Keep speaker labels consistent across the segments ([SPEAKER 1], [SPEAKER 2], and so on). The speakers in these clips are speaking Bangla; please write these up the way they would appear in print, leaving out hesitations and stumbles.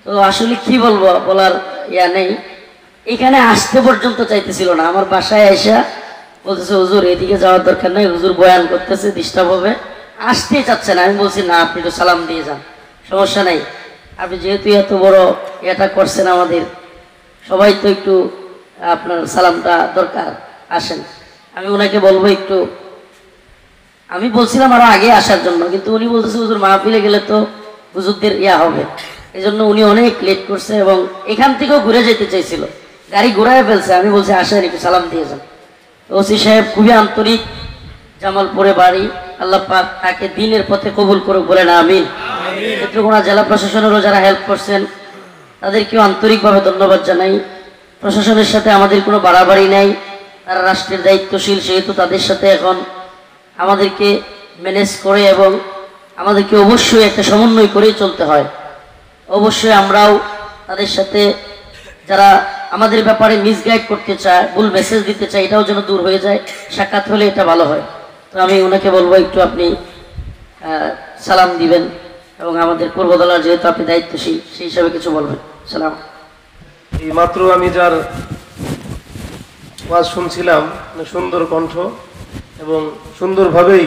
[SPEAKER 1] তো আসলে কি বলবো, বলার ইয়া নেই। এখানে আসতে পর্যন্ত চাইতেছিল না, আমার বাসায় এসে বলতেছে হুজুর এদিকে যাওয়ার দরকার নেই, হুজুর বয়ান করতেছে ডিস্টার্ব হবে, আসতেই চাচ্ছে না। আমি বলছি না, আপনি একটু সালাম দিয়ে যান, সমস্যা নেই, আপনি যেহেতু এত বড় এটা করছেন আমাদের, সবাই তো একটু আপনার সালামটা দরকার, আসেন। আমি ওনাকে বলবো একটু, আমি বলছিলাম আরো আগে আসার জন্য, কিন্তু উনি বলতেছে হুজুর মাহফিলে গেলে তো হুজুরদের ইয়া হবে, এই জন্য উনি অনেক লেট করছে এবং এখান থেকেও ঘুরে যেতে চাইছিল, গাড়ি ঘুরায় ফেলছে। আমি বলছি আসেন একটু সালাম দিয়ে যান। ওসি সাহেব খুবই আন্তরিক, জামালপুরে বাড়ি, আল্লাহ পাক তাকে দিনের পথে কবুল করুক, বলেন আমিন। নেত্রকোনা জেলা প্রশাসনেরও যারা হেল্প করছেন তাদেরকেও আন্তরিকভাবে ধন্যবাদ জানাই। প্রশাসনের সাথে আমাদের কোনো বাড়াবাড়ি নাই, তারা রাষ্ট্রের দায়িত্বশীল, সেহেতু তাদের সাথে এখন আমাদেরকে ম্যানেজ করে এবং আমাদেরকে অবশ্যই একটা সমন্বয় করেই চলতে হয়। অবশ্যই আমরাও তাদের সাথে যারা আমাদের ব্যাপারে মিসগাইড করতে চায়, ভুল মেসেজ দিতে চায়, এটাও যেন দূর হয়ে যায়, সাক্ষাৎ হলে এটা ভালো হয়। তো আমি ওনাকে বলবো একটু আপনি সালাম দিবেন এবং আমাদের পূর্বদলার যেহেতু আপনি দায়িত্বশীল সেই হিসাবে কিছু বলবেন। সালাম।
[SPEAKER 2] এই মাত্র আমি যার ওয়াজ শুনছিলাম, সুন্দর কণ্ঠ এবং সুন্দরভাবেই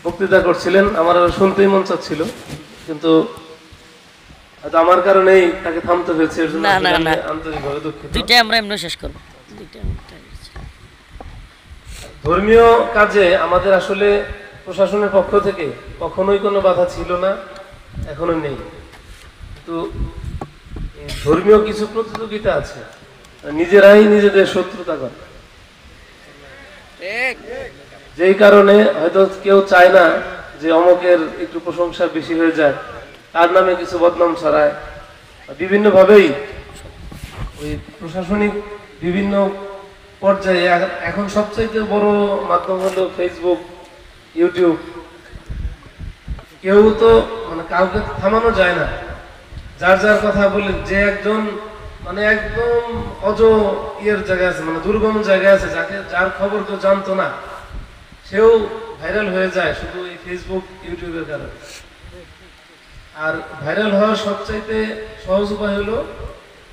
[SPEAKER 2] বক্তৃতা করছিলেন, আমার শুনতেই মন চাচ্ছিল, কিন্তু আমার কারণেই তাকে থামতে হয়েছে, এর জন্য আন্তরিকভাবে দুঃখিত।
[SPEAKER 1] দুইটাই আমরা এমনি শেষ করব।
[SPEAKER 2] ধর্মীয় কাজে আমাদের আসলে প্রশাসনের পক্ষ থেকে কখনোই কোনো বাধা ছিল না, এখনো নেই। তো ধর্মীয় কিছু প্রতিযোগিতা আছে, নিজেরাই নিজেদের শত্রুতা করে, যেই কারণে হয়তো কেউ চায় না যে অমকের একটু প্রশংসা বেশি হয়ে যায়, তার নামে কিছু বদনাম ছড়ায়। বিভিন্নভাবেই ওই প্রশাসনিক বিভিন্ন পর্যায়ে এখন সবচাইতে বড় মাধ্যম হলো ফেসবুক, ইউটিউব। কেউ তো মানে কাউকে থামানো যায় না, যার যার কথা বলে, যে একজন মানে একদম ইয়ের জায়গায় আছে, মানে দুর্গম জায়গায় আছে, যার খবর কেউ জানতো না, সেও ভাইরাল হয়ে যায় শুধু এই ফেসবুক ইউটিউবের কারণে। আর ভাইরাল হওয়ার সবচাইতে সহজ উপায় হলো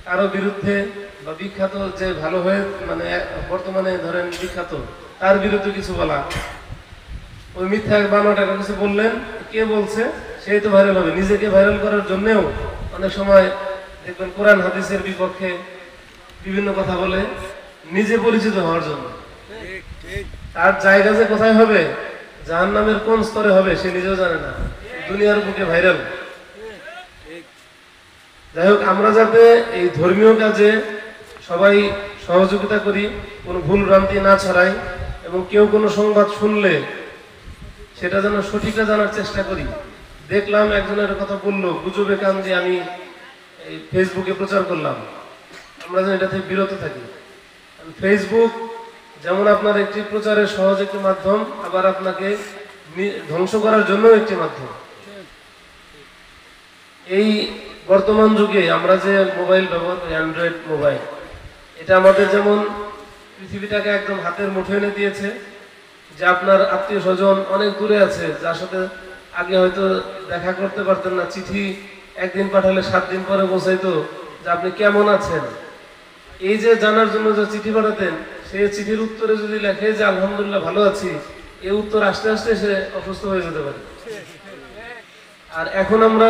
[SPEAKER 2] কারো বিরুদ্ধে বা বিখ্যাত যে ভালো হয়ে মানে বর্তমানে ধরেন বিখ্যাত, তার বিরুদ্ধে কিছু বলা। ওই মিথ্যা বানোয়াটা কিছু বললেন, কে বলছে সেই তো ভাইরাল হবে। নিজেকে ভাইরাল করার জন্যেও অনেক সময় দেখবেন কোরআন হাদিসের বিপক্ষে বিভিন্ন কথা বলে, নিজে পরিচিত হওয়ার জন্য। তার জায়গা যে কোথায় হবে, জাহান্নামের কোন স্তরে হবে, সে নিজেও জানে না, দুনিয়ার বুকে ভাইরাল। যাই হোক, আমরা যাতে এই ধর্মীয় কাজে সবাই সহযোগিতা করি, কোনো ভুল ভ্রান্তি না ছড়াই, এবং কেউ কোনো সংবাদ শুনলে সেটা যেন সঠিকটা জানার চেষ্টা করি। দেখলাম একজনের কথা বললো, গুজবে কান দিয়ে আমি এই ফেসবুকে প্রচার করলাম, আমরা যেন এটা থেকে বিরত থাকি। ফেসবুক যেমন আপনার একটি প্রচারের সহজ একটি মাধ্যম, আবার আপনাকে ধ্বংস করার জন্য একটি মাধ্যম। এই বর্তমান যুগে আমরা যে মোবাইল ব্যবহার করি, অ্যান্ড্রয়েড মোবাইল, এটা আমাদের যেমন পৃথিবীটাকে একদম হাতের মুঠোয় এনে দিয়েছে, যে আপনার আত্মীয় স্বজন অনেক দূরে আছে, যার সাথে আগে হয়তো দেখা করতে পারতেন না, চিঠি একদিন পাঠালে 7 দিন পরে পৌঁছাইতো যে আপনি কেমন আছেন। এই যে জানার জন্য যে চিঠি পাঠাতেন, সেই চিঠির উত্তরে যদি লেখে যে আলহামদুলিল্লাহ ভালো আছি, এই উত্তর আসতে আসতে সে অসুস্থ হয়ে যেতে পারে। আর এখন আমরা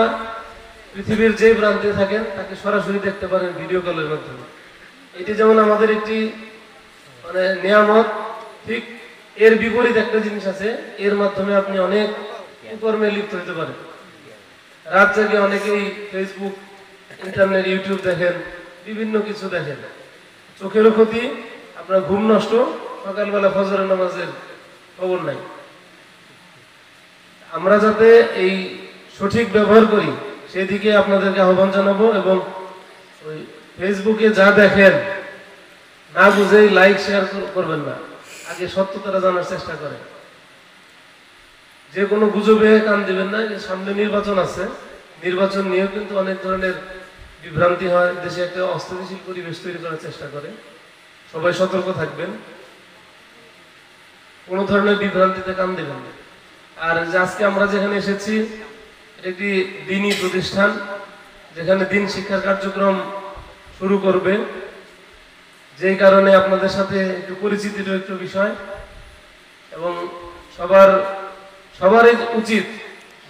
[SPEAKER 2] পৃথিবীর যে প্রান্তে থাকেন তাকে সরাসরি দেখতে পারেন ভিডিও কলের মাধ্যমে। এটি যেমন আমাদের একটি মানে নিয়ামত, ঠিক এর বিপরীত একটা জিনিস আছে, এর মাধ্যমে আপনি অনেক কর্মে লিপ্ত হতে পারেন। রাত জেগে অনেকেই ফেসবুক, ইন্টারনেট, ইউটিউব দেখেন, বিভিন্ন কিছু দেখেন, চোখেরও ক্ষতি, আপনার ঘুম নষ্ট, সকালবেলা ফজরের নামাজের খবর নাই। আমরা যাতে এই সঠিক ব্যবহার করি সেদিকে আপনাদেরকে আহ্বান জানাবো। এবং ওই ফেসবুকে যা দেখেন না বুঝেই লাইক শেয়ার করবেন না, আগে সত্যতাটা জানার চেষ্টা করেন। যে কোনো গুজবে কান দিবেন না। সামনে নির্বাচন আছে, নির্বাচন নিয়েও কিন্তু অনেক ধরনের বিভ্রান্তি হয়, দেশে একটা অস্থিতিশীল পরিবেশ তৈরি করার চেষ্টা করে। সবাই সতর্ক থাকবেন, কোনো ধরনের বিভ্রান্তিতে কান দিবেন না। আর আজকে আমরা যেখানে এসেছি, এটা একটি দ্বীনি প্রতিষ্ঠান, যেখানে দিন শিক্ষার কার্যক্রম শুরু করবে, যেই কারণে আপনাদের সাথে একটু পরিচিতির একটু বিষয়, এবং সবারই উচিত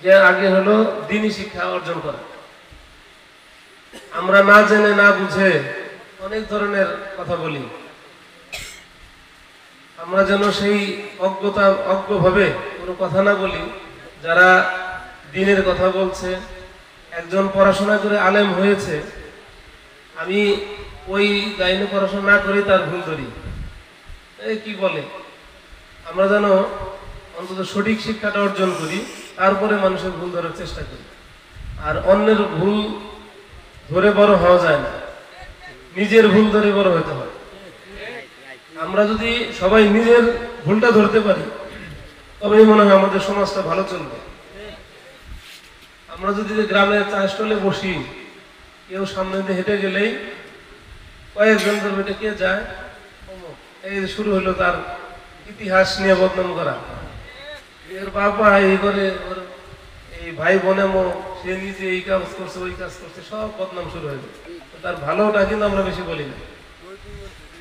[SPEAKER 2] যে আগে হলো দিনই শিক্ষা অর্জন করা। আমরা না জেনে না বুঝে অনেক ধরনের কথা বলি, আমরা যেন সেই অজ্ঞভাবে কোনো কথা না বলি। যারা দিনের কথা বলছে, একজন পড়াশোনা করে আলেম হয়েছে, আমি ওই লাইনে পড়াশোনা না করে তার ভুল ধরি, এই কি বলে। আমরা যেন অন্তত সঠিক শিক্ষাটা অর্জন করি, তারপরে মানুষের ভুল ধরার চেষ্টা করি। আর অন্যের ভুল ধরে বড় হওয়া যায় না, নিজের ভুল ধরে বড় হতে হয়। আমরা যদি সবাই নিজের ভুলটা ধরতে পারি, তবেই মনে হয় আমাদের সমাজটা ভালো চলবে। আমরা যদি গ্রামের চা স্টলে বসি, কেউ সামনে দিয়ে হেঁটে গেলেই কয়েকজন ধরবে, এটা কে যায়, এই শুরু হলো তার ইতিহাস নিয়ে বদনাম করা, এর বাবা এই করে, এই ভাই বোনে সে নিজে এই কাজ করছে ওই কাজ করছে, সব বদনাম শুরু হয়ে যায়। তার ভালোটা কিন্তু আমরা বেশি বলি না,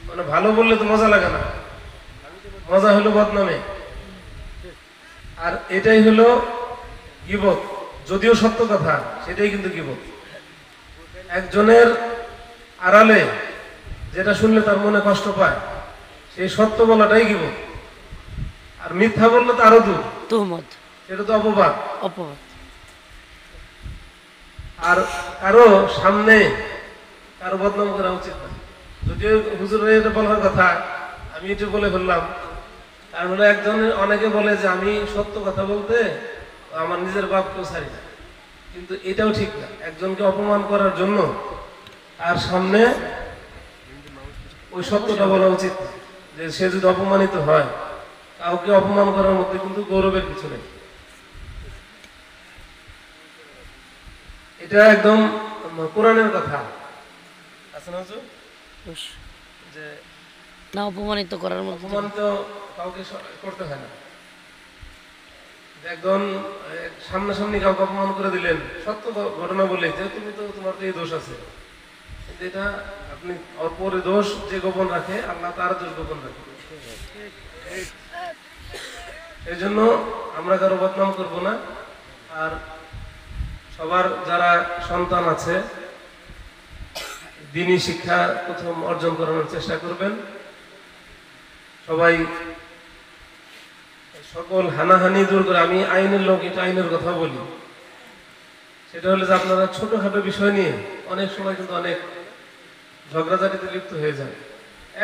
[SPEAKER 2] মানে ভালো বললে তো মজা লাগে না, মজা হলো বদনামে। আর এটাই হলো গীবত, যদিও সত্য কথা, সেটাই কিন্তু গীবত। একজনের আড়ালে যেটা শুনলে তার মনে কষ্ট পায়, সেই সত্য বলাটাই গীবত। আর মিথ্যা বললে তো আরো দূর, সেটা তো অপবাদ। আর কারো সামনে কারো বদনাম করা উচিত না। যদিও হুজুরের এটা বলার কথা, আমি এটা বলে ফেললাম। তার মানে অনেকে বলে যে আমি সত্য কথা বলতে আমার নিজের বাপকেও ছাড়ি না, কিন্তু এটাও ঠিক না। একজনকে অপমান করার জন্য তার সামনে ওই সত্যটা বলা উচিত, যে সে যদি অপমানিত হয়, কাউকে অপমান করার মধ্যে কিন্তু গৌরবের কিছু নেই। এটা একদম কোরআনের কথা আছে না, যে
[SPEAKER 1] না অপমানিত করার মতো
[SPEAKER 2] অপমানিত কাউকে করতে হয় না। একজন সামনাসামনি কাউকে অপমান করে দিলেন, সত্য ঘটনা বলে যে তোমার তো এই দোষ আছে, কিন্তু এটা আপনি অপরের দোষ যে গোপন রাখে, আল্লাহ তার দোষ গোপন রাখে। এই জন্য আমরা কারো বদনাম করব না। আর সবার যারা সন্তান আছে, দ্বীনি শিক্ষা প্রথম অর্জন করানোর চেষ্টা করবেন। সবাই সকল হানাহানি দূর করে, আমি আইনের লোক, এটা আইনের কথা বলি, সেটা হলো যে আপনারা ছোটখাটো বিষয় নিয়ে অনেক সময় কিন্তু অনেক ঝগড়াঝাটিতে লিপ্ত হয়ে যায়,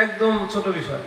[SPEAKER 2] একদম ছোট বিষয়।